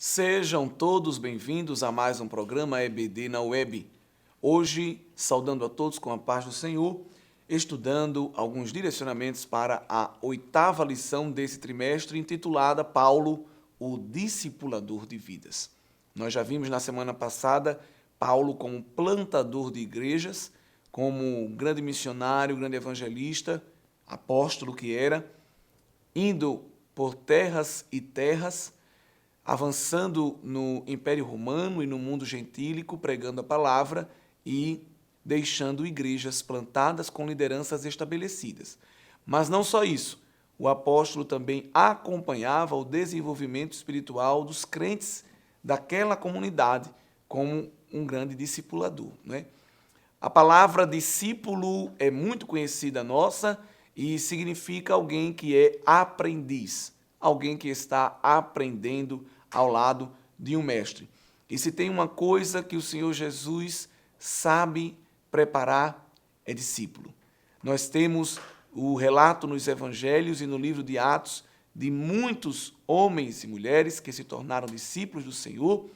Sejam todos bem-vindos a mais um programa EBD na Web. Hoje, saudando a todos com a paz do Senhor, estudando alguns direcionamentos para a 8ª lição desse trimestre, intitulada Paulo, o discipulador de vidas. Nós já vimos na semana passada Paulo como plantador de igrejas, como grande missionário, grande evangelista, apóstolo que era, indo por terras e terras, avançando no Império Romano e no mundo gentílico, pregando a palavra e deixando igrejas plantadas com lideranças estabelecidas. Mas não só isso, o apóstolo também acompanhava o desenvolvimento espiritual dos crentes daquela comunidade como um grande discipulador, né? A palavra discípulo é muito conhecida nossa e significa alguém que é aprendiz, alguém que está aprendendo ao lado de um mestre. E se tem uma coisa que o Senhor Jesus sabe preparar, é discípulo. Nós temos o relato nos evangelhos e no livro de Atos de muitos homens e mulheres que se tornaram discípulos do Senhor,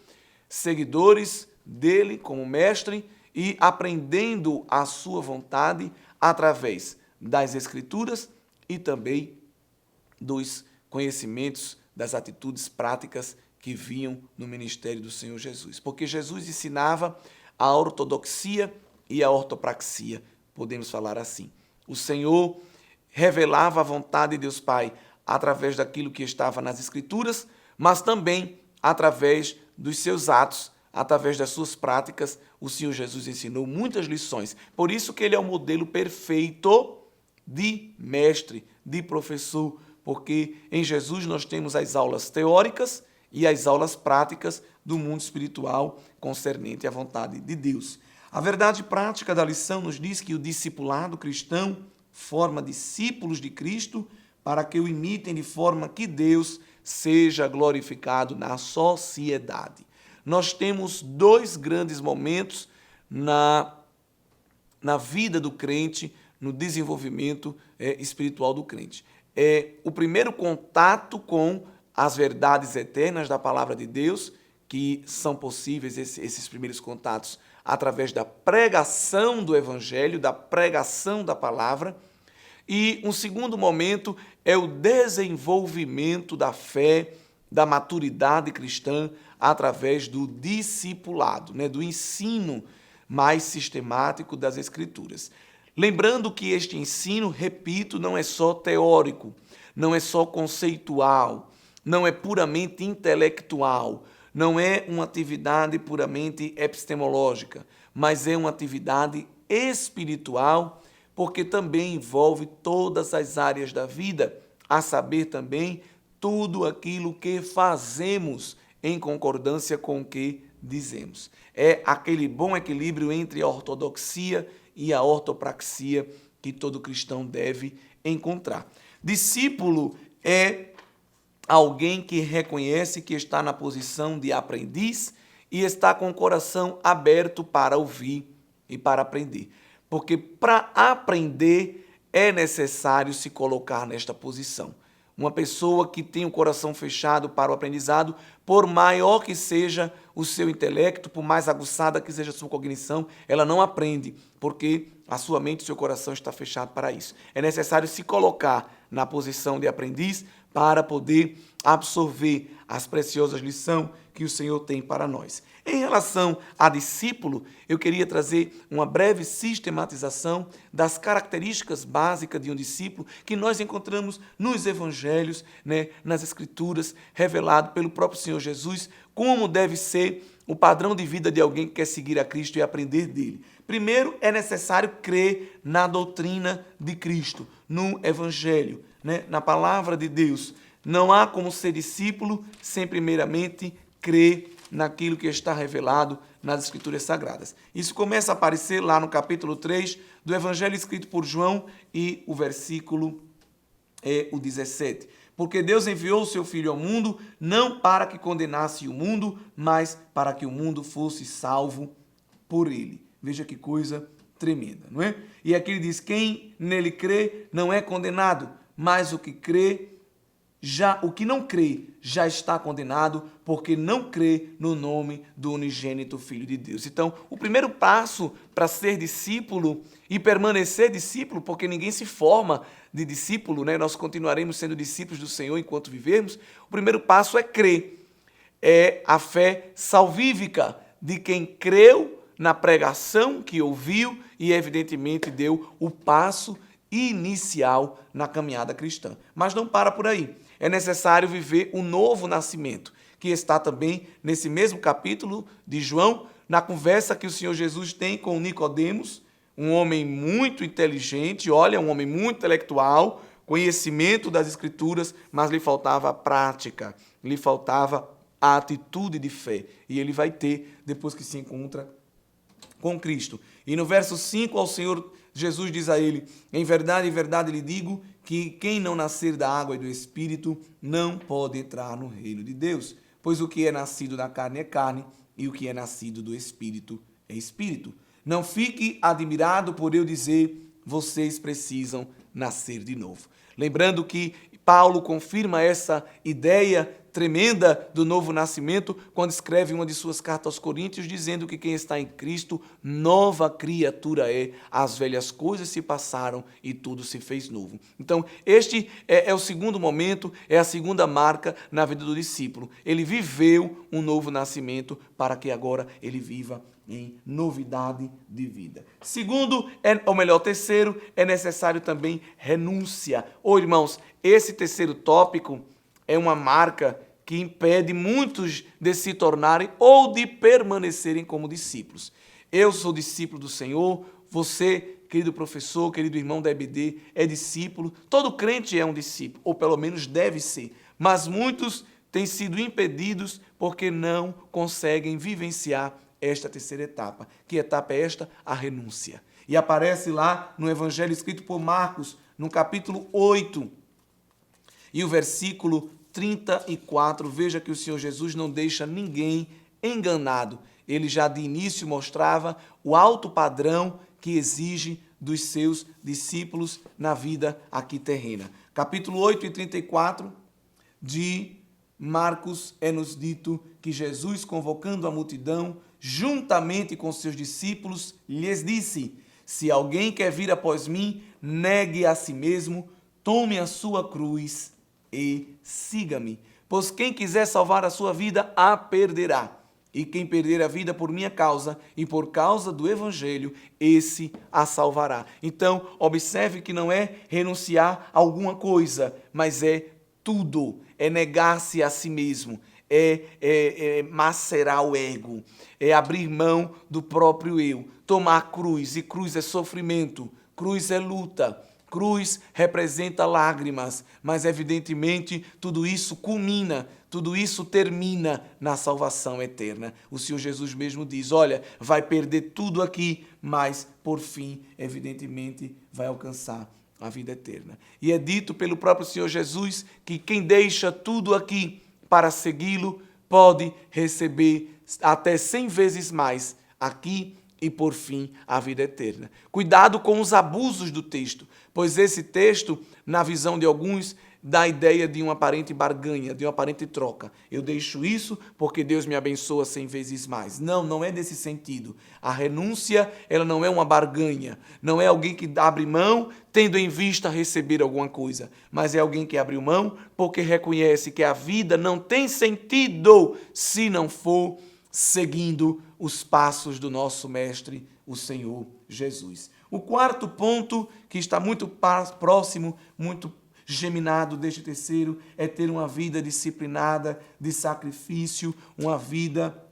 seguidores dele como mestre e aprendendo a sua vontade através das Escrituras e também dos conhecimentos, das atitudes práticas que vinham no ministério do Senhor Jesus. Porque Jesus ensinava a ortodoxia e a ortopraxia, podemos falar assim. O Senhor revelava a vontade de Deus Pai através daquilo que estava nas Escrituras, mas também através dos seus atos, através das suas práticas. O Senhor Jesus ensinou muitas lições. Por isso que ele é o modelo perfeito de mestre, de professor, porque em Jesus nós temos as aulas teóricas e as aulas práticas do mundo espiritual concernente à vontade de Deus. A verdade prática da lição nos diz que o discipulado cristão forma discípulos de Cristo para que o imitem de forma que Deus seja glorificado na sociedade. Nós temos dois grandes momentos na vida do crente, no desenvolvimento espiritual do crente. O primeiro contato com as verdades eternas da palavra de Deus, que são possíveis esses primeiros contatos através da pregação do evangelho, da pregação da palavra. E um segundo momento é o desenvolvimento da fé, da maturidade cristã através do discipulado, né, do ensino mais sistemático das Escrituras. Lembrando que este ensino, repito, não é só teórico, não é só conceitual, não é puramente intelectual, não é uma atividade puramente epistemológica, mas é uma atividade espiritual, porque também envolve todas as áreas da vida, a saber também tudo aquilo que fazemos em concordância com o que dizemos. É aquele bom equilíbrio entre a ortodoxia e a ortopraxia que todo cristão deve encontrar. Discípulo é alguém que reconhece que está na posição de aprendiz e está com o coração aberto para ouvir e para aprender. Porque para aprender é necessário se colocar nesta posição. Uma pessoa que tem o coração fechado para o aprendizado, por maior que seja o seu intelecto, por mais aguçada que seja a sua cognição, ela não aprende, porque a sua mente e o seu coração está fechado para isso. É necessário se colocar na posição de aprendiz para poder absorver as preciosas lições que o Senhor tem para nós. Em relação a discípulo, eu queria trazer uma breve sistematização das características básicas de um discípulo que nós encontramos nos evangelhos, né, nas Escrituras, revelado pelo próprio Senhor Jesus, como deve ser o padrão de vida de alguém que quer seguir a Cristo e aprender dele. Primeiro, é necessário crer na doutrina de Cristo, no Evangelho, né, na palavra de Deus. Não há como ser discípulo sem primeiramente crer naquilo que está revelado nas Escrituras Sagradas. Isso começa a aparecer lá no capítulo 3 do Evangelho escrito por João e o versículo o 17. Porque Deus enviou o seu Filho ao mundo não para que condenasse o mundo, mas para que o mundo fosse salvo por ele. Veja que coisa tremenda, não é? E aqui ele diz, quem nele crê não é condenado, mas o que crê o que não crê já está condenado, porque não crê no nome do unigênito Filho de Deus. Então, o primeiro passo para ser discípulo e permanecer discípulo, porque ninguém se forma de discípulo, né? Nós continuaremos sendo discípulos do Senhor enquanto vivermos. O primeiro passo é crer. É a fé salvífica de quem creu na pregação que ouviu e, evidentemente, deu o passo inicial na caminhada cristã. Mas não para por aí. É necessário viver um novo nascimento, que está também nesse mesmo capítulo de João, na conversa que o Senhor Jesus tem com Nicodemos, um homem muito inteligente, um homem muito intelectual, conhecimento das Escrituras, mas lhe faltava a prática, lhe faltava a atitude de fé. E ele vai ter depois que se encontra com Cristo. E no verso 5, ao Senhor Jesus diz a ele: em verdade, lhe digo que quem não nascer da água e do Espírito não pode entrar no reino de Deus. Pois o que é nascido da carne é carne, e o que é nascido do Espírito é Espírito. Não fique admirado por eu dizer, vocês precisam nascer de novo. Lembrando que Paulo confirma essa ideia tremenda do novo nascimento quando escreve uma de suas cartas aos Coríntios, dizendo que quem está em Cristo, nova criatura é, as velhas coisas se passaram e tudo se fez novo. Então, este é o segundo momento, é a segunda marca na vida do discípulo. Ele viveu um novo nascimento para que agora ele viva em novidade de vida. Segundo, terceiro, é necessário também renúncia. Irmãos, esse terceiro tópico é uma marca que impede muitos de se tornarem ou de permanecerem como discípulos. Eu sou discípulo do Senhor, você, querido professor, querido irmão da EBD, é discípulo. Todo crente é um discípulo, ou pelo menos deve ser. Mas muitos têm sido impedidos porque não conseguem vivenciar esta terceira etapa. Que etapa é esta? A renúncia. E aparece lá no Evangelho escrito por Marcos, no capítulo 8, e o versículo 34, veja que o Senhor Jesus não deixa ninguém enganado. Ele já de início mostrava o alto padrão que exige dos seus discípulos na vida aqui terrena. Capítulo 8 e 34 de Marcos é-nos dito que Jesus, convocando a multidão, juntamente com seus discípulos, lhes disse: se alguém quer vir após mim, negue a si mesmo, tome a sua cruz e siga-me. Pois quem quiser salvar a sua vida, a perderá. E quem perder a vida por minha causa e por causa do Evangelho, esse a salvará. Então, observe que não é renunciar a alguma coisa, mas é tudo. É negar-se a si mesmo. É macerar o ego. É abrir mão do próprio eu. Tomar cruz. E cruz é sofrimento. Cruz é luta. Cruz representa lágrimas, mas evidentemente tudo isso culmina, tudo isso termina na salvação eterna. O Senhor Jesus mesmo diz, olha, vai perder tudo aqui, mas por fim, evidentemente, vai alcançar a vida eterna. E é dito pelo próprio Senhor Jesus que quem deixa tudo aqui para segui-lo pode receber até 100 vezes mais aqui e, por fim, a vida eterna. Cuidado com os abusos do texto, pois esse texto, na visão de alguns, dá a ideia de uma aparente barganha, de uma aparente troca. Eu deixo isso porque Deus me abençoa 100 vezes mais. Não, não é nesse sentido. A renúncia, ela não é uma barganha. Não é alguém que abre mão tendo em vista receber alguma coisa, mas é alguém que abre mão porque reconhece que a vida não tem sentido se não for seguindo os passos do nosso Mestre, o Senhor Jesus. O quarto ponto, que está muito próximo, muito geminado deste terceiro, é ter uma vida disciplinada, de sacrifício, uma vida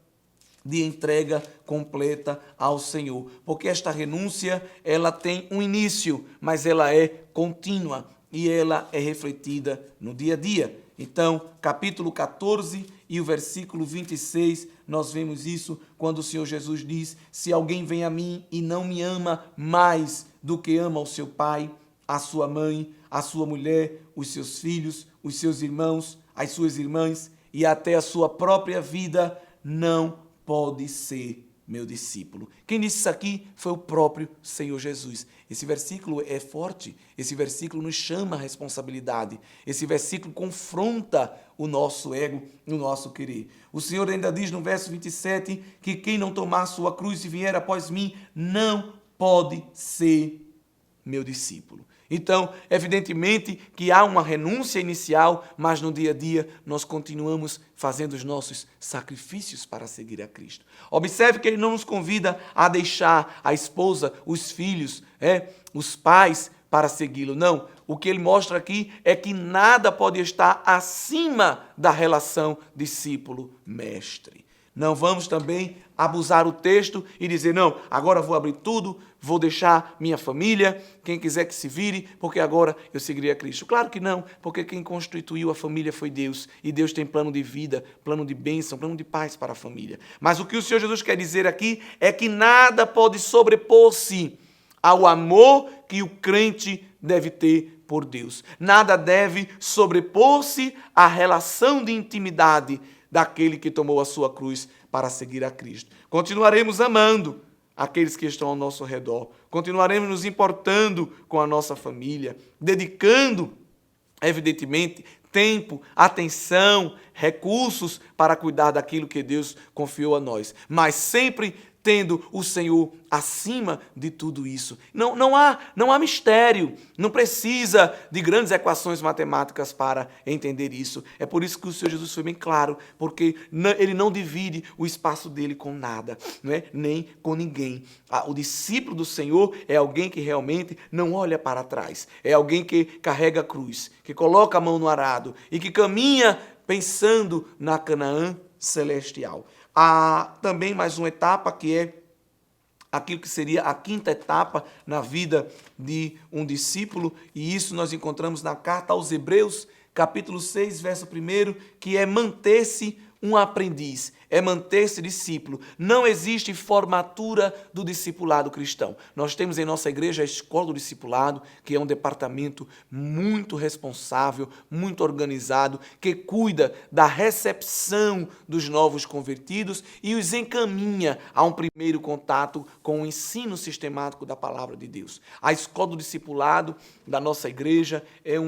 de entrega completa ao Senhor. Porque esta renúncia, ela tem um início, mas ela é contínua e ela é refletida no dia a dia. Então, capítulo 14 e o versículo 26, nós vemos isso quando o Senhor Jesus diz: se alguém vem a mim e não me ama mais do que ama o seu pai, a sua mãe, a sua mulher, os seus filhos, os seus irmãos, as suas irmãs e até a sua própria vida, não pode ser meu discípulo. Quem disse isso aqui foi o próprio Senhor Jesus. Esse versículo é forte, esse versículo nos chama a responsabilidade, esse versículo confronta o nosso ego, o nosso querer. O Senhor ainda diz no verso 27 que quem não tomar sua cruz e vier após mim não pode ser meu discípulo. Então, evidentemente que há uma renúncia inicial, mas no dia a dia nós continuamos fazendo os nossos sacrifícios para seguir a Cristo. Observe que ele não nos convida a deixar a esposa, os filhos, os pais para segui-lo. Não, o que ele mostra aqui é que nada pode estar acima da relação discípulo-mestre. Não vamos também abusar o texto e dizer, não, agora vou abrir tudo, vou deixar minha família, quem quiser que se vire, porque agora eu seguirei a Cristo. Claro que não, porque quem constituiu a família foi Deus, e Deus tem plano de vida, plano de bênção, plano de paz para a família. Mas o que o Senhor Jesus quer dizer aqui é que nada pode sobrepor-se ao amor que o crente deve ter por Deus. Nada deve sobrepor-se à relação de intimidade daquele que tomou a sua cruz para seguir a Cristo. Continuaremos amando aqueles que estão ao nosso redor. Continuaremos nos importando com a nossa família, dedicando, evidentemente, tempo, atenção, recursos para cuidar daquilo que Deus confiou a nós. Mas sempre tendo o Senhor acima de tudo isso. Não há mistério, não precisa de grandes equações matemáticas para entender isso. É por isso que o Senhor Jesus foi bem claro, porque ele não divide o espaço dele com nada, nem com ninguém. O discípulo do Senhor é alguém que realmente não olha para trás, é alguém que carrega a cruz, que coloca a mão no arado e que caminha pensando na Canaã celestial. Há também mais uma etapa que é aquilo que seria a quinta etapa na vida de um discípulo, e isso nós encontramos na carta aos Hebreus, capítulo 6, verso 1, que é manter-se um aprendiz, é manter-se discípulo. Não existe formatura do discipulado cristão. Nós temos em nossa igreja a Escola do Discipulado, que é um departamento muito responsável, muito organizado, que cuida da recepção dos novos convertidos e os encaminha a um primeiro contato com o ensino sistemático da palavra de Deus. A Escola do Discipulado da nossa igreja é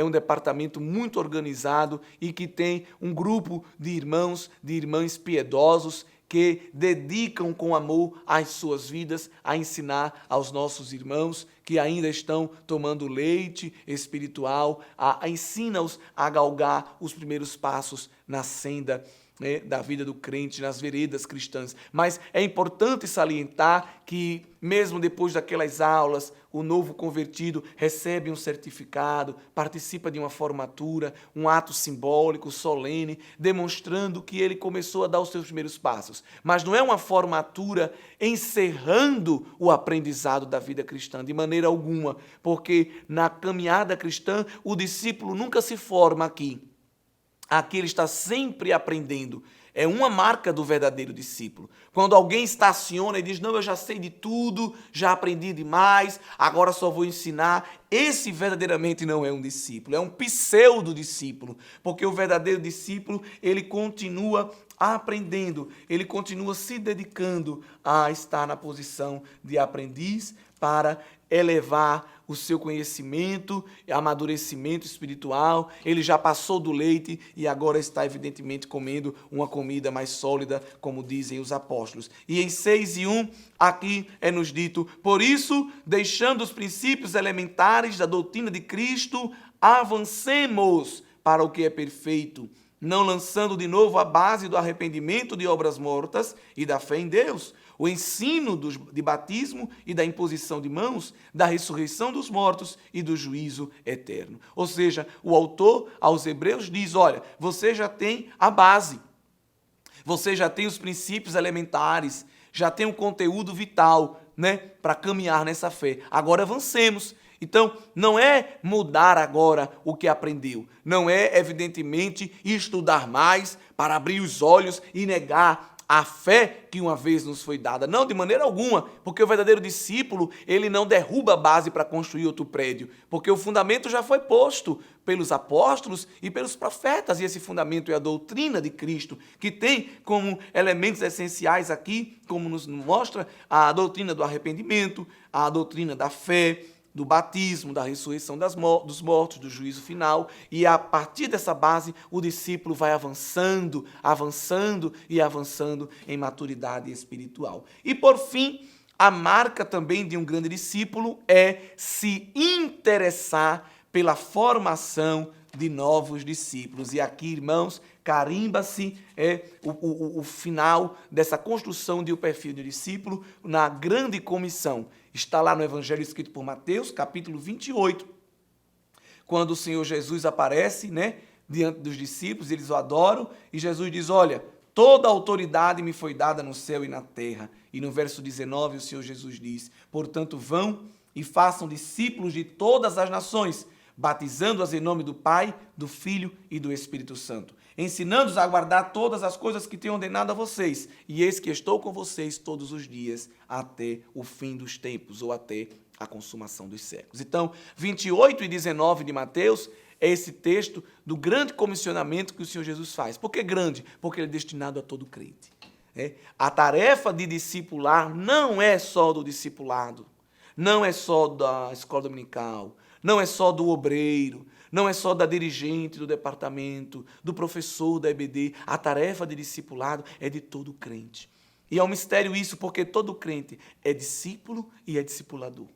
um departamento muito organizado e que tem um grupo de irmãs piedosos que dedicam com amor as suas vidas a ensinar aos nossos irmãos que ainda estão tomando leite espiritual, ensina-os a galgar os primeiros passos na senda da vida do crente, nas veredas cristãs. Mas é importante salientar que, mesmo depois daquelas aulas, o novo convertido recebe um certificado, participa de uma formatura, um ato simbólico, solene, demonstrando que ele começou a dar os seus primeiros passos. Mas não é uma formatura encerrando o aprendizado da vida cristã, de maneira alguma, porque na caminhada cristã o discípulo nunca se forma aqui. Aqui ele está sempre aprendendo. É uma marca do verdadeiro discípulo. Quando alguém estaciona e diz, não, eu já sei de tudo, já aprendi demais, agora só vou ensinar. Esse verdadeiramente não é um discípulo, é um pseudo-discípulo. Porque o verdadeiro discípulo, ele continua aprendendo, ele continua se dedicando a estar na posição de aprendiz para elevar o seu conhecimento, amadurecimento espiritual. Ele já passou do leite e agora está evidentemente comendo uma comida mais sólida, como dizem os apóstolos. E em 6:1, aqui é nos dito, por isso, deixando os princípios elementares da doutrina de Cristo, avancemos para o que é perfeito, não lançando de novo a base do arrependimento de obras mortas e da fé em Deus, o ensino de batismo e da imposição de mãos, da ressurreição dos mortos e do juízo eterno. Ou seja, o autor aos Hebreus diz, olha, você já tem a base, você já tem os princípios elementares, já tem um conteúdo vital, para caminhar nessa fé. Agora avancemos. Então, não é mudar agora o que aprendeu. Não é, evidentemente, estudar mais para abrir os olhos e negar a fé que uma vez nos foi dada. Não, de maneira alguma, porque o verdadeiro discípulo, ele não derruba a base para construir outro prédio, porque o fundamento já foi posto pelos apóstolos e pelos profetas, e esse fundamento é a doutrina de Cristo, que tem como elementos essenciais aqui, como nos mostra, a doutrina do arrependimento, a doutrina da fé, do batismo, da ressurreição dos mortos, do juízo final, e a partir dessa base o discípulo vai avançando, avançando e avançando em maturidade espiritual. E por fim, a marca também de um grande discípulo é se interessar pela formação de novos discípulos. E aqui, irmãos, carimba-se o final dessa construção de um perfil de discípulo na grande comissão. Está lá no Evangelho escrito por Mateus, capítulo 28, quando o Senhor Jesus aparece, diante dos discípulos, eles o adoram, e Jesus diz, olha, toda a autoridade me foi dada no céu e na terra. E no verso 19 o Senhor Jesus diz, portanto vão e façam discípulos de todas as nações, batizando-as em nome do Pai, do Filho e do Espírito Santo, ensinando-os a guardar todas as coisas que tenho ordenado a vocês, e eis que estou com vocês todos os dias, até o fim dos tempos, ou até a consumação dos séculos. Então, 28 e 19 de Mateus é esse texto do grande comissionamento que o Senhor Jesus faz. Por que grande? Porque ele é destinado a todo crente. A tarefa de discipular não é só do discipulado, não é só da escola dominical, não é só do obreiro, não é só da dirigente do departamento, do professor da EBD. A tarefa de discipulado é de todo crente. E é um mistério isso, porque todo crente é discípulo e é discipulador.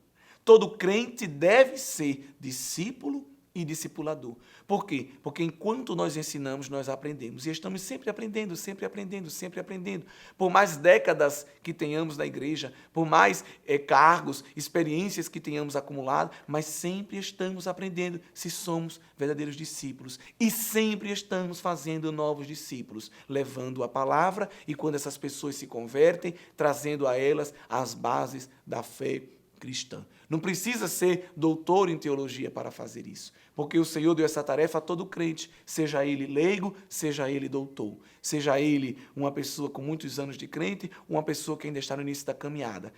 Todo crente deve ser discípulo e discipulador. Por quê? Porque enquanto nós ensinamos, nós aprendemos. E estamos sempre aprendendo, sempre aprendendo, sempre aprendendo. Por mais décadas que tenhamos na igreja, por mais cargos, experiências que tenhamos acumulado, mas sempre estamos aprendendo se somos verdadeiros discípulos. E sempre estamos fazendo novos discípulos, levando a palavra e quando essas pessoas se convertem, trazendo a elas as bases da fé cristã. Não precisa ser doutor em teologia para fazer isso, porque o Senhor deu essa tarefa a todo crente, seja ele leigo, seja ele doutor, seja ele uma pessoa com muitos anos de crente, uma pessoa que ainda está no início da caminhada,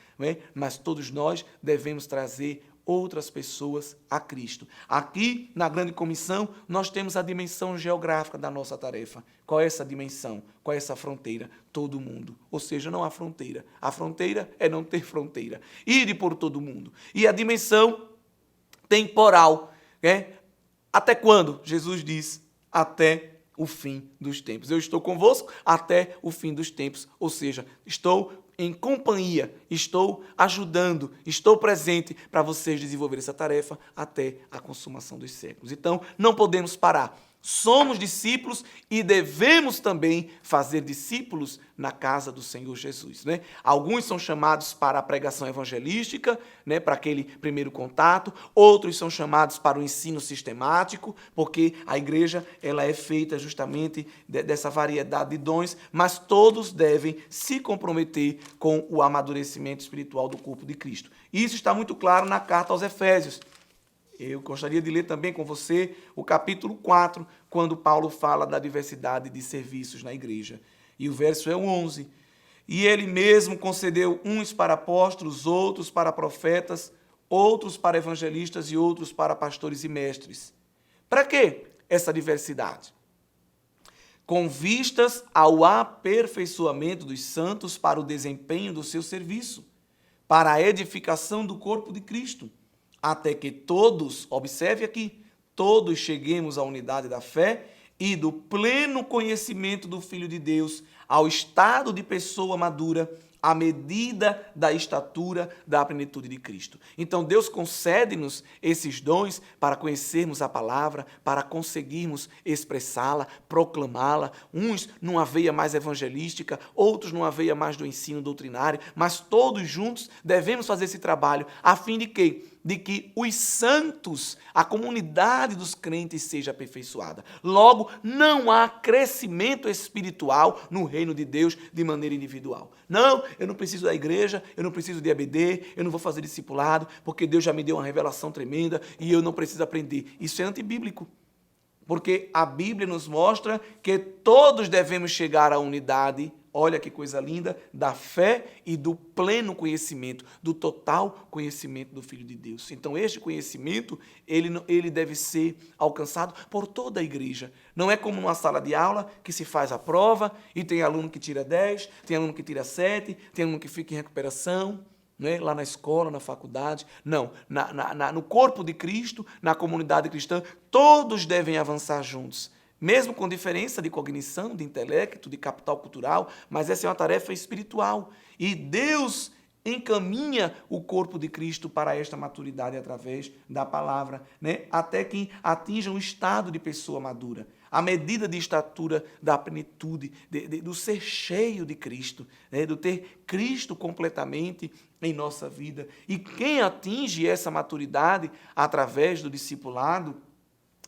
mas todos nós devemos trazer outras pessoas a Cristo. Aqui, na grande comissão, nós temos a dimensão geográfica da nossa tarefa. Qual é essa dimensão? Qual é essa fronteira? Todo mundo. Ou seja, não há fronteira. A fronteira é não ter fronteira. Ide por todo mundo. E a dimensão temporal. Até quando? Jesus diz, até o fim dos tempos. Eu estou convosco até o fim dos tempos. Ou seja, estou em companhia, estou ajudando, estou presente para vocês desenvolverem essa tarefa até a consumação dos séculos. Então, não podemos parar. Somos discípulos e devemos também fazer discípulos na casa do Senhor Jesus. Alguns são chamados para a pregação evangelística, para aquele primeiro contato. Outros são chamados para o ensino sistemático, porque a igreja ela é feita justamente dessa variedade de dons, mas todos devem se comprometer com o amadurecimento espiritual do corpo de Cristo. Isso está muito claro na carta aos Efésios. Eu gostaria de ler também com você o capítulo 4, quando Paulo fala da diversidade de serviços na igreja. E o verso é o 11. E ele mesmo concedeu uns para apóstolos, outros para profetas, outros para evangelistas e outros para pastores e mestres. Para quê essa diversidade? Com vistas ao aperfeiçoamento dos santos para o desempenho do seu serviço, para a edificação do corpo de Cristo, até que todos, observe aqui, todos cheguemos à unidade da fé e do pleno conhecimento do Filho de Deus, ao estado de pessoa madura, à medida da estatura da plenitude de Cristo. Então, Deus concede-nos esses dons para conhecermos a palavra, para conseguirmos expressá-la, proclamá-la, uns numa veia mais evangelística, outros numa veia mais do ensino doutrinário, mas todos juntos devemos fazer esse trabalho, a fim de quê? De que os santos, a comunidade dos crentes seja aperfeiçoada. Logo, não há crescimento espiritual no reino de Deus de maneira individual. Não, eu não preciso da igreja, eu não preciso de EBD, eu não vou fazer discipulado, porque Deus já me deu uma revelação tremenda e eu não preciso aprender. Isso é antibíblico. Porque a Bíblia nos mostra que todos devemos chegar à unidade olha que coisa linda, da fé e do pleno conhecimento, do total conhecimento do Filho de Deus. Então, este conhecimento, ele deve ser alcançado por toda a igreja. Não é como numa sala de aula que se faz a prova e tem aluno que tira 10, tem aluno que tira 7, tem aluno que fica em recuperação, né? Lá na escola, na faculdade. Não, no corpo de Cristo, na comunidade cristã, todos devem avançar juntos. Mesmo com diferença de cognição, de intelecto, de capital cultural, mas essa é uma tarefa espiritual. E Deus encaminha o corpo de Cristo para esta maturidade através da palavra, né? Até que atinja um estado de pessoa madura, a medida de estatura da plenitude, do ser cheio de Cristo, né? Do ter Cristo completamente em nossa vida. E quem atinge essa maturidade através do discipulado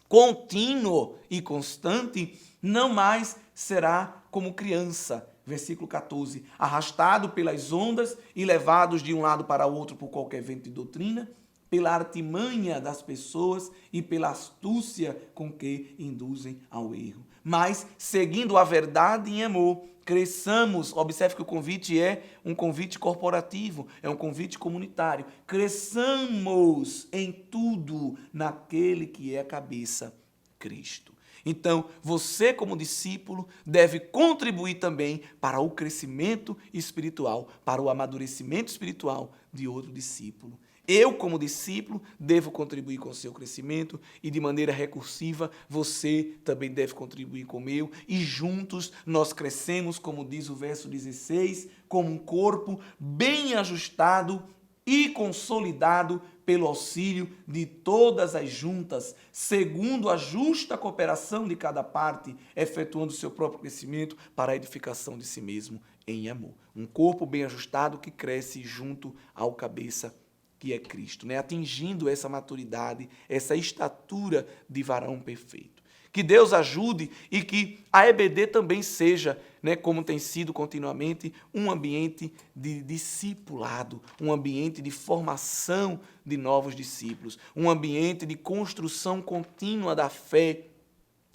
contínuo e constante, não mais será como criança. Versículo 14. Arrastado pelas ondas e levados de um lado para o outro por qualquer vento de doutrina, pela artimanha das pessoas e pela astúcia com que induzem ao erro. Mas, seguindo a verdade em amor, cresçamos. Observe que o convite é um convite corporativo, é um convite comunitário. Cresçamos em tudo naquele que é a cabeça, Cristo. Então, você como discípulo deve contribuir também para o crescimento espiritual, para o amadurecimento espiritual de outro discípulo. Eu, como discípulo, devo contribuir com o seu crescimento e, de maneira recursiva, você também deve contribuir com o meu. E juntos nós crescemos, como diz o verso 16, como um corpo bem ajustado e consolidado pelo auxílio de todas as juntas, segundo a justa cooperação de cada parte, efetuando o seu próprio crescimento para a edificação de si mesmo em amor. Um corpo bem ajustado que cresce junto ao cabeça, que é Cristo, né? Atingindo essa maturidade, essa estatura de varão perfeito. Que Deus ajude e que a EBD também seja, né, como tem sido continuamente, um ambiente de discipulado, um ambiente de formação de novos discípulos, um ambiente de construção contínua da fé,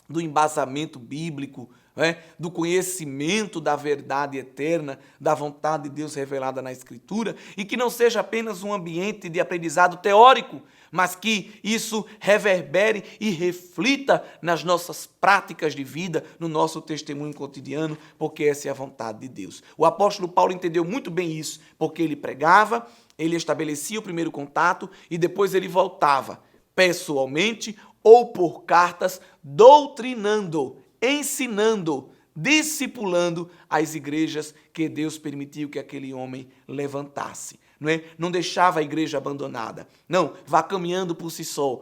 do embasamento bíblico, né, do conhecimento da verdade eterna, da vontade de Deus revelada na Escritura, e que não seja apenas um ambiente de aprendizado teórico, mas que isso reverbere e reflita nas nossas práticas de vida, no nosso testemunho cotidiano, porque essa é a vontade de Deus. O apóstolo Paulo entendeu muito bem isso, porque ele pregava, ele estabelecia o primeiro contato e depois ele voltava, pessoalmente ou por cartas, doutrinando, ensinando, discipulando as igrejas que Deus permitiu que aquele homem levantasse. Não deixava a igreja abandonada. Não, vá caminhando por si só.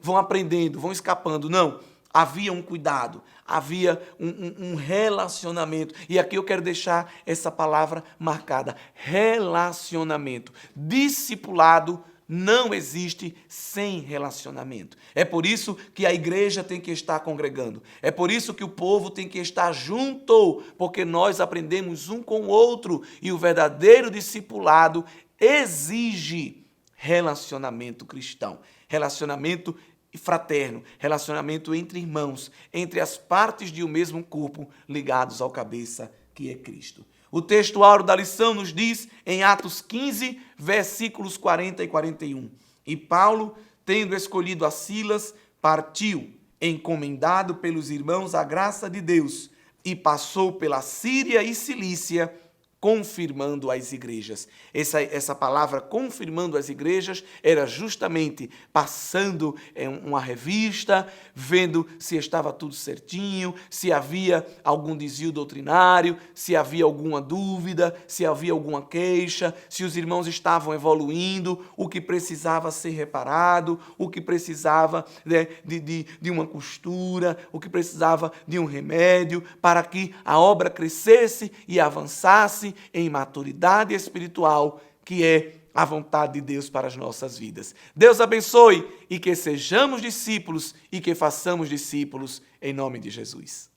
Vão aprendendo, vão escapando. Não, havia um cuidado, havia um relacionamento. E aqui eu quero deixar essa palavra marcada. Relacionamento. Discipulado não existe sem relacionamento. É por isso que a igreja tem que estar congregando. É por isso que o povo tem que estar junto, porque nós aprendemos um com o outro. E o verdadeiro discipulado exige relacionamento cristão, relacionamento fraterno, relacionamento entre irmãos, entre as partes de um mesmo corpo ligados ao cabeça, que é Cristo. O texto áureo da lição nos diz, em Atos 15, versículos 40 e 41, e Paulo, tendo escolhido a Silas, partiu, encomendado pelos irmãos à graça de Deus, e passou pela Síria e Cilícia, confirmando as igrejas. Essa palavra confirmando as igrejas era justamente passando uma revista, vendo se estava tudo certinho, se havia algum desvio doutrinário, se havia alguma dúvida, se havia alguma queixa, se os irmãos estavam evoluindo, o que precisava ser reparado, o que precisava de uma costura, o que precisava de um remédio, para que a obra crescesse e avançasse em maturidade espiritual, que é a vontade de Deus para as nossas vidas. Deus abençoe e que sejamos discípulos e que façamos discípulos em nome de Jesus.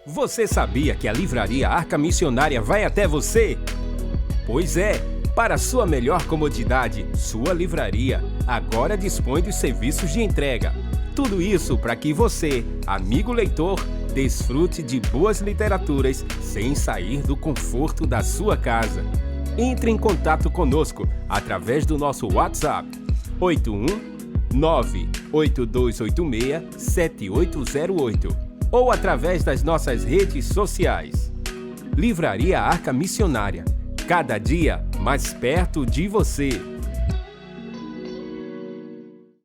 Você sabia que a Livraria Arca Missionária vai até você? Pois é, para sua melhor comodidade, sua livraria agora dispõe dos serviços de entrega. Tudo isso para que você, amigo leitor, Desfrute de boas literaturas sem sair do conforto da sua casa. Entre em contato conosco através do nosso WhatsApp 81982867808 ou através das nossas redes sociais. Livraria Arca Missionária, cada dia mais perto de você.